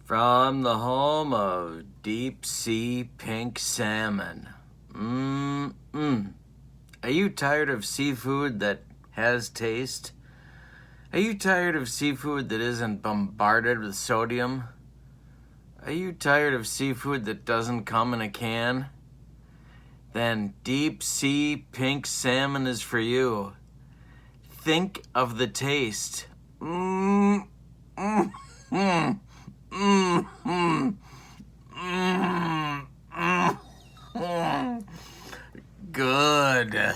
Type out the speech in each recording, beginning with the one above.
From the home of deep sea pink salmon. Are you tired of seafood that has taste? Are you tired of seafood that isn't bombarded with sodium? Are you tired of seafood that doesn't come in a can? Then deep sea pink salmon is for you. Think of the taste. Good.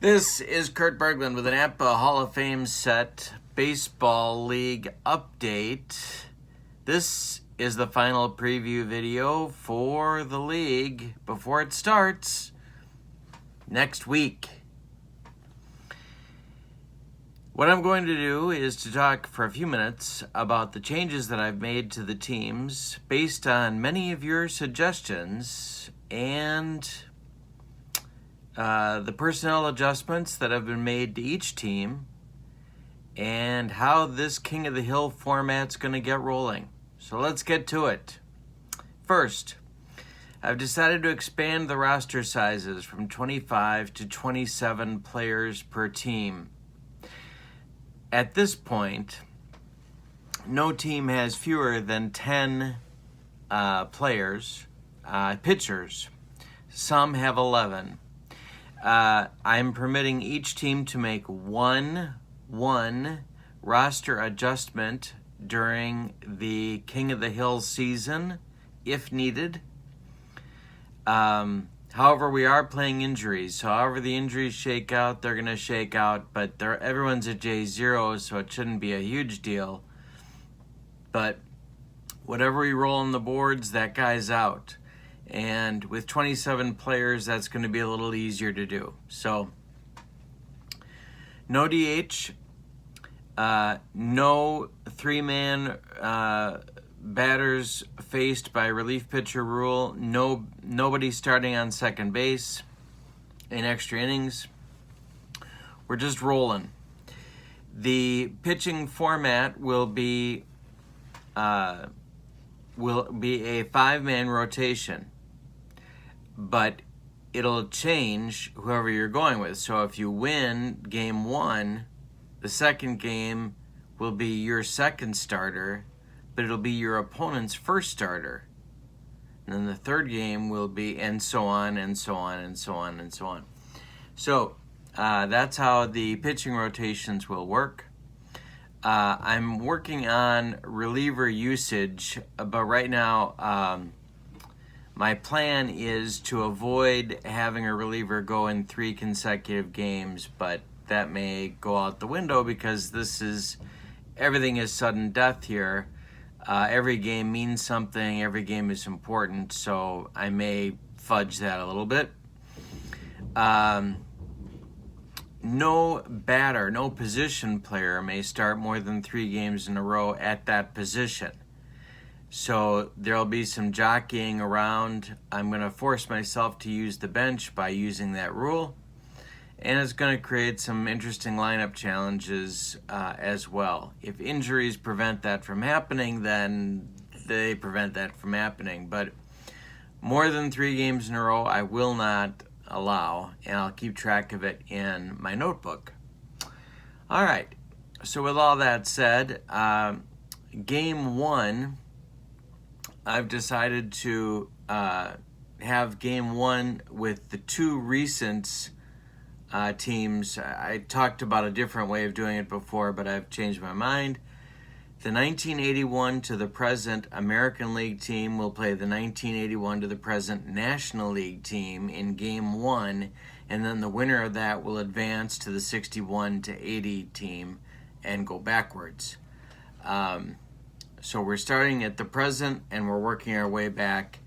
This is Kurt Berglund with an APBA Hall of Fame set baseball league update. This is the final preview video for the league before it starts next week. What I'm going to do is to talk for a few minutes about the changes that I've made to the teams based on many of your suggestions and the personnel adjustments that have been made to each team and how this King of the Hill format's going to get rolling. So let's get to it. First, I've decided to expand the roster sizes from 25 to 27 players per team. At this point, no team has fewer than 10 pitchers. Some have 11. I'm permitting each team to make one roster adjustment during the King of the Hill season, if needed. However, we are playing injuries, so however the injuries shake out, they're going to shake out, but everyone's at J0, so it shouldn't be a huge deal. But whatever we roll on the boards, that guy's out. And with 27 players, that's going to be a little easier to do. So, no DH, no three-man batters faced by relief pitcher rule, nobody starting on second base in extra innings. We're just rolling. The pitching format will be a 5-man rotation, but it'll change whoever you're going with. So if you win game 1, the second game will be your second starter, but it'll be your opponent's first starter. And then the third game will be, and so on, and so on, and so on, and so on. So that's how the pitching rotations will work. I'm working on reliever usage, but right now my plan is to avoid having a reliever go in 3 consecutive games, but that may go out the window because everything is sudden death here. Every game means something, every game is important, so I may fudge that a little bit. No batter, no position player may start more than 3 games in a row at that position. So there'll be some jockeying around. I'm going to force myself to use the bench by using that rule. And it's going to create some interesting lineup challenges as well. If injuries prevent that from happening, then they prevent that from happening. But more than 3 games in a row, I will not allow, and I'll keep track of it in my notebook. All right, so with all that said, game 1, I've decided to have game 1 with the 2 recent teams. I talked about a different way of doing it before, but I've changed my mind. The 1981 to the present American League team will play the 1981 to the present National League team in game 1, and then the winner of that will advance to the 61 to 80 team and go backwards. So we're starting at the present and we're working our way back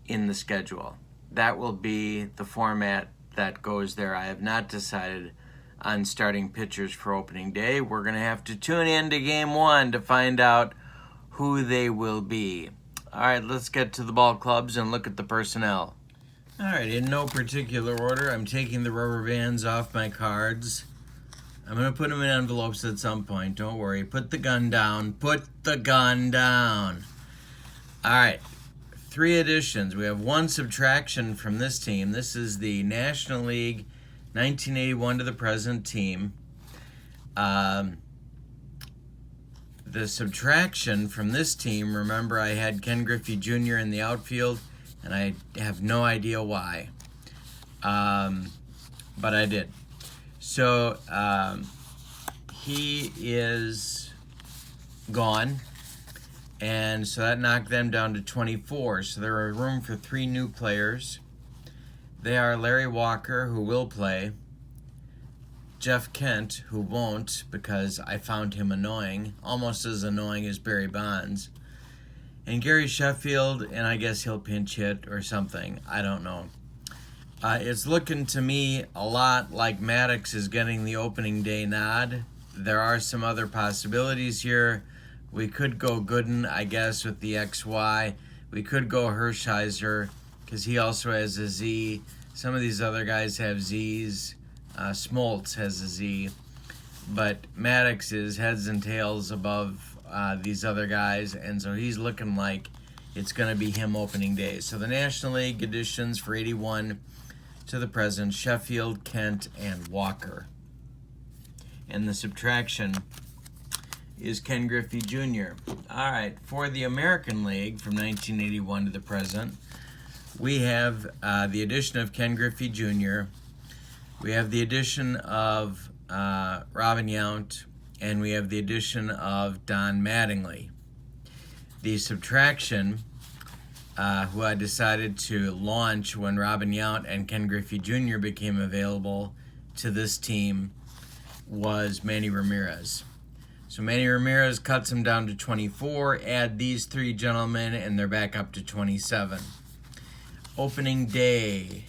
in the schedule. That will be the format that goes there. I have not decided on starting pitchers for opening day. We're going to have to tune in to game 1 to find out who they will be. All right, let's get to the ball clubs and look at the personnel. All right, in no particular order, I'm taking the rubber bands off my cards. I'm going to put them in envelopes at some point. Don't worry. Put the gun down. Put the gun down. All right. 3 additions. We have 1 subtraction from this team. This is the National League 1981 to the present team. The subtraction from this team, remember I had Ken Griffey Jr. in the outfield, and I have no idea why. But I did. So he is gone, and so that knocked them down to 24. So there are room for 3 new players. They are Larry Walker, who will play, Jeff Kent, who won't because I found him annoying, almost as annoying as Barry Bonds, and Gary Sheffield, and I guess he'll pinch hit or something. I don't know. It's looking to me a lot like Maddox is getting the opening day nod. There are some other possibilities here. We could go Gooden, I guess, with the XY. We could go Hershiser because he also has a Z. Some of these other guys have Zs. Smoltz has a Z, but Maddox is heads and tails above these other guys, and so he's looking like it's going to be him opening day. So the National League additions for 81 to the present: Sheffield, Kent, and Walker. And the subtraction is Ken Griffey Jr. All right, for the American League from 1981 to the present, we have the addition of Ken Griffey Jr., we have the addition of Robin Yount, and we have the addition of Don Mattingly. The subtraction, who I decided to launch when Robin Yount and Ken Griffey Jr. became available to this team, was Manny Ramirez. So Manny Ramirez cuts him down to 24. Add these 3 gentlemen, and they're back up to 27. Opening day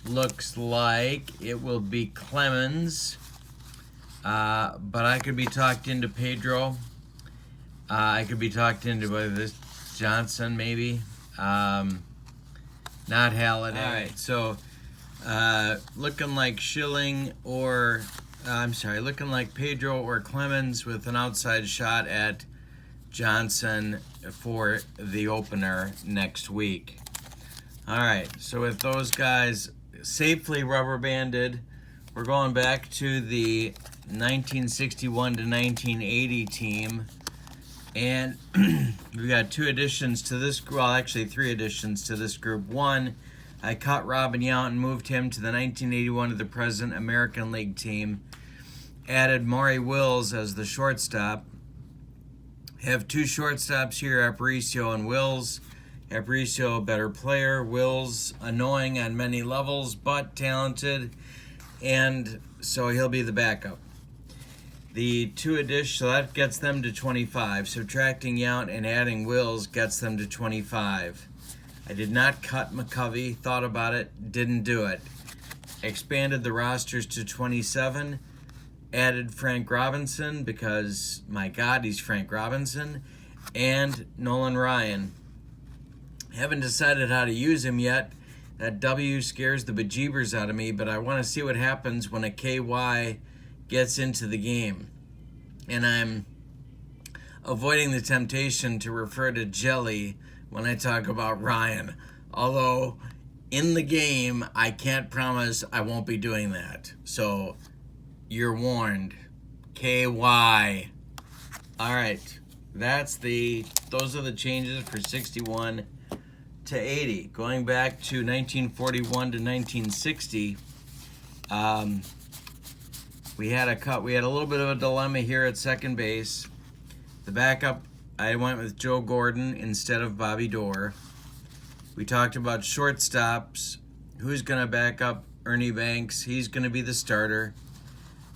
looks like it will be Clemens, but I could be talked into Pedro. I could be talked into this Johnson, maybe. Not Halliday. All right, so looking like Schilling or looking like Pedro or Clemens with an outside shot at Johnson for the opener next week. All right, so with those guys safely rubber banded, we're going back to the 1961 to 1980 team, and we got 2 additions to this group. Well, actually 3 additions to this group. 1, I cut Robin Yount and moved him to the 1981 to the present American League team. Added Maury Wills as the shortstop. Have 2 shortstops here, Aparicio and Wills. Aparicio, a better player. Wills, annoying on many levels, but talented. And so he'll be the backup. The 2 additions, so that gets them to 25. Subtracting Yount and adding Wills gets them to 25. I did not cut McCovey. Thought about it. Didn't do it. Expanded the rosters to 27. Added Frank Robinson because, my God, he's Frank Robinson. And Nolan Ryan. Haven't decided how to use him yet. That W scares the bejeebers out of me, but I want to see what happens when a KY gets into the game. And I'm avoiding the temptation to refer to Jelly when I talk about Ryan. Although, in the game, I can't promise I won't be doing that. So, you're warned. KY. All right. Those are the changes for 61 to 80. Going back to 1941 to 1960, we had a little bit of a dilemma here at second base. The backup, I went with Joe Gordon instead of Bobby Doerr. We talked about shortstops. Who's going to back up Ernie Banks? He's going to be the starter.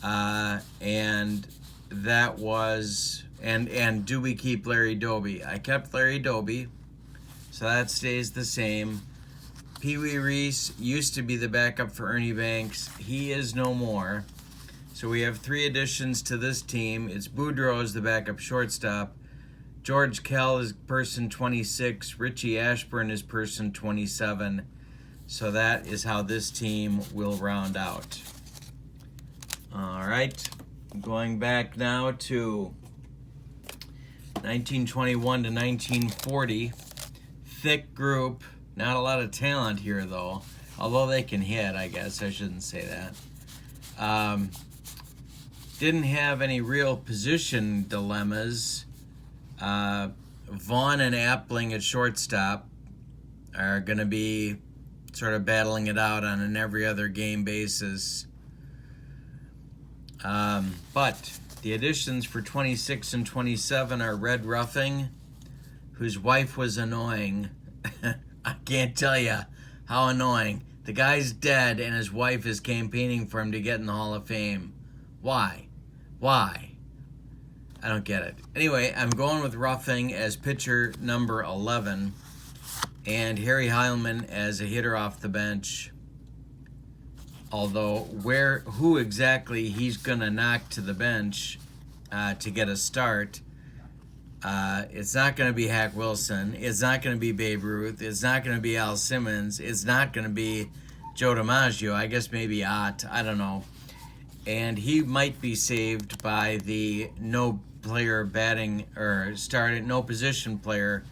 And that was, and do we keep Larry Doby? I kept Larry Doby, so that stays the same. Pee Wee Reese used to be the backup for Ernie Banks. He is no more. So we have 3 additions to this team. It's Boudreaux as the backup shortstop. George Kell is person 26. Richie Ashburn is person 27. So that is how this team will round out. All right, going back now to 1921 to 1940. Thick group. Not a lot of talent here, though. Although they can hit, I guess. I shouldn't say that. Didn't have any real position dilemmas. Vaughn and Appling at shortstop are going to be sort of battling it out on an every other game basis. But the additions for 26 and 27 are Red Ruffing, whose wife was annoying. I can't tell you how annoying. The guy's dead and his wife is campaigning for him to get in the Hall of Fame. Why? I don't get it. Anyway, I'm going with Ruffing as pitcher number 11 and Harry Heilman as a hitter off the bench. Although who exactly he's going to knock to the bench to get a start, it's not going to be Hack Wilson. It's not going to be Babe Ruth. It's not going to be Al Simmons. It's not going to be Joe DiMaggio. I guess maybe Ott. I don't know. And he might be saved by the no position player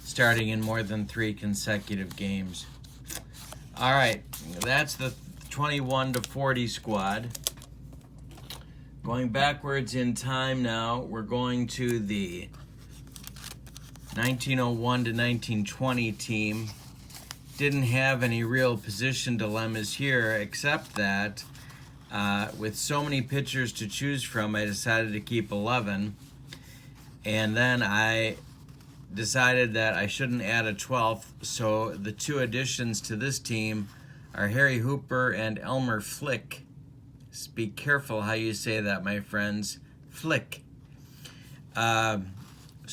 starting in more than 3 consecutive games. All right, that's the 21 to 40 squad. Going backwards in time now, we're going to the 1901 to 1920 team. Didn't have any real position dilemmas here, except that with so many pitchers to choose from, I decided to keep 11. And then I decided that I shouldn't add a 12th, so the 2 additions to this team are Harry Hooper and Elmer Flick. Be careful how you say that, my friends. Flick. So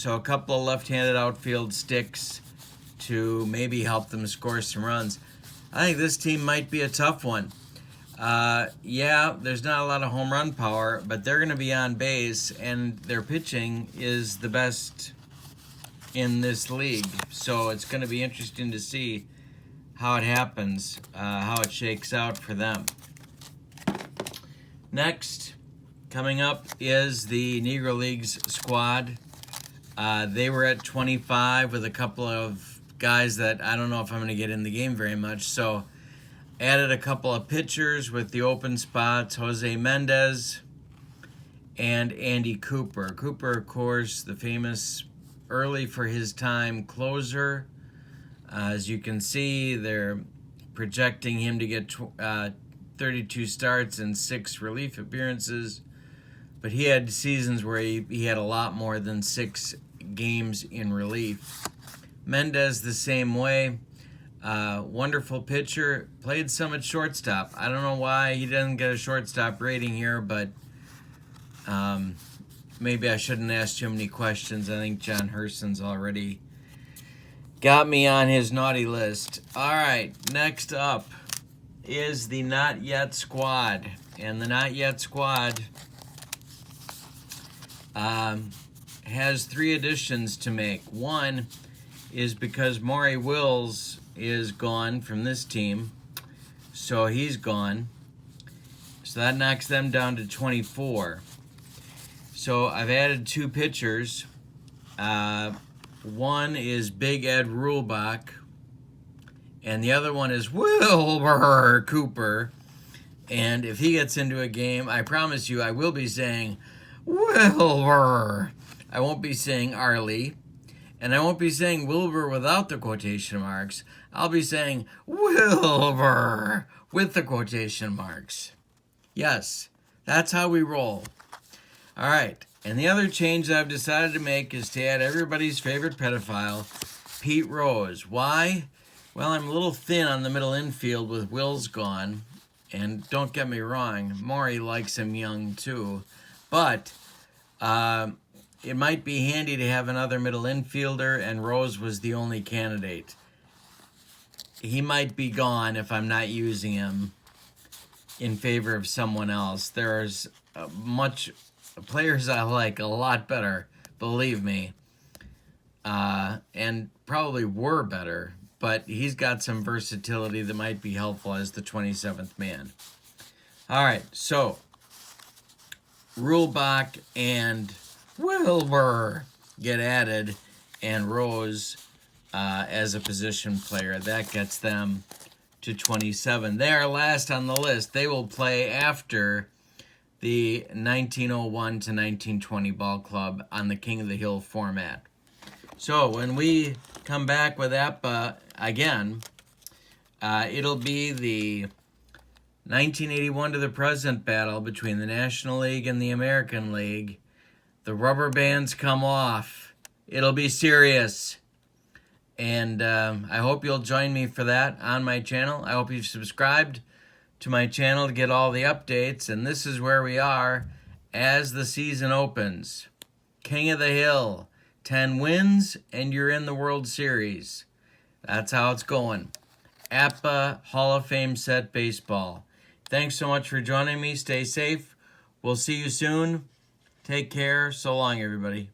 a couple of left-handed outfield sticks to maybe help them score some runs. I think this team might be a tough one. Yeah, there's not a lot of home run power, but they're going to be on base, and their pitching is the best in this league. So it's going to be interesting to see how it happens, how it shakes out for them. Next, coming up is the Negro Leagues squad. They were at 25 with a couple of guys that I don't know if I'm going to get in the game very much. So added a couple of pitchers with the open spots, Jose Mendez and Andy Cooper. Cooper, of course, the famous early for his time closer. As you can see, they're projecting him to get 32 starts and 6 relief appearances. But he had seasons where he had a lot more than 6 games in relief. Mendez the same way. Wonderful pitcher. Played some at shortstop. I don't know why he doesn't get a shortstop rating here, but maybe I shouldn't ask too many questions. I think John Hurston's already got me on his naughty list. All right, next up is the Not Yet squad. And the Not Yet squad has 3 additions to make. One is because Maury Wills is gone from this team, so he's gone. So that knocks them down to 24. So I've added 2 pitchers. One is Big Ed Rulebach, and the other one is Wilbur Cooper. And if he gets into a game, I promise you I will be saying Wilbur. I won't be saying Arlie. And I won't be saying Wilbur without the quotation marks. I'll be saying Wilbur with the quotation marks. Yes, that's how we roll. All right, and the other change I've decided to make is to add everybody's favorite pedophile, Pete Rose. Why? Well, I'm a little thin on the middle infield with Wills gone. And don't get me wrong, Maury likes him young too. But it might be handy to have another middle infielder, and Rose was the only candidate. He might be gone if I'm not using him in favor of someone else. There's players I like a lot better, believe me, and probably were better, but he's got some versatility that might be helpful as the 27th man. All right, so Rulebach and Wilbur get added, and Rose as a position player. That gets them to 27. They are last on the list. They will play after the 1901 to 1920 ball club on the King of the Hill format. So when we come back with APBA again, it'll be the 1981 to the present battle between the National League and the American League. The rubber bands come off. It'll be serious. And I hope you'll join me for that on my channel. I hope you've subscribed to my channel to get all the updates. And this is where we are as the season opens. King of the Hill, 10 wins, and you're in the World Series. That's how it's going. APBA Hall of Fame set baseball. Thanks so much for joining me. Stay safe. We'll see you soon. Take care. So long, everybody.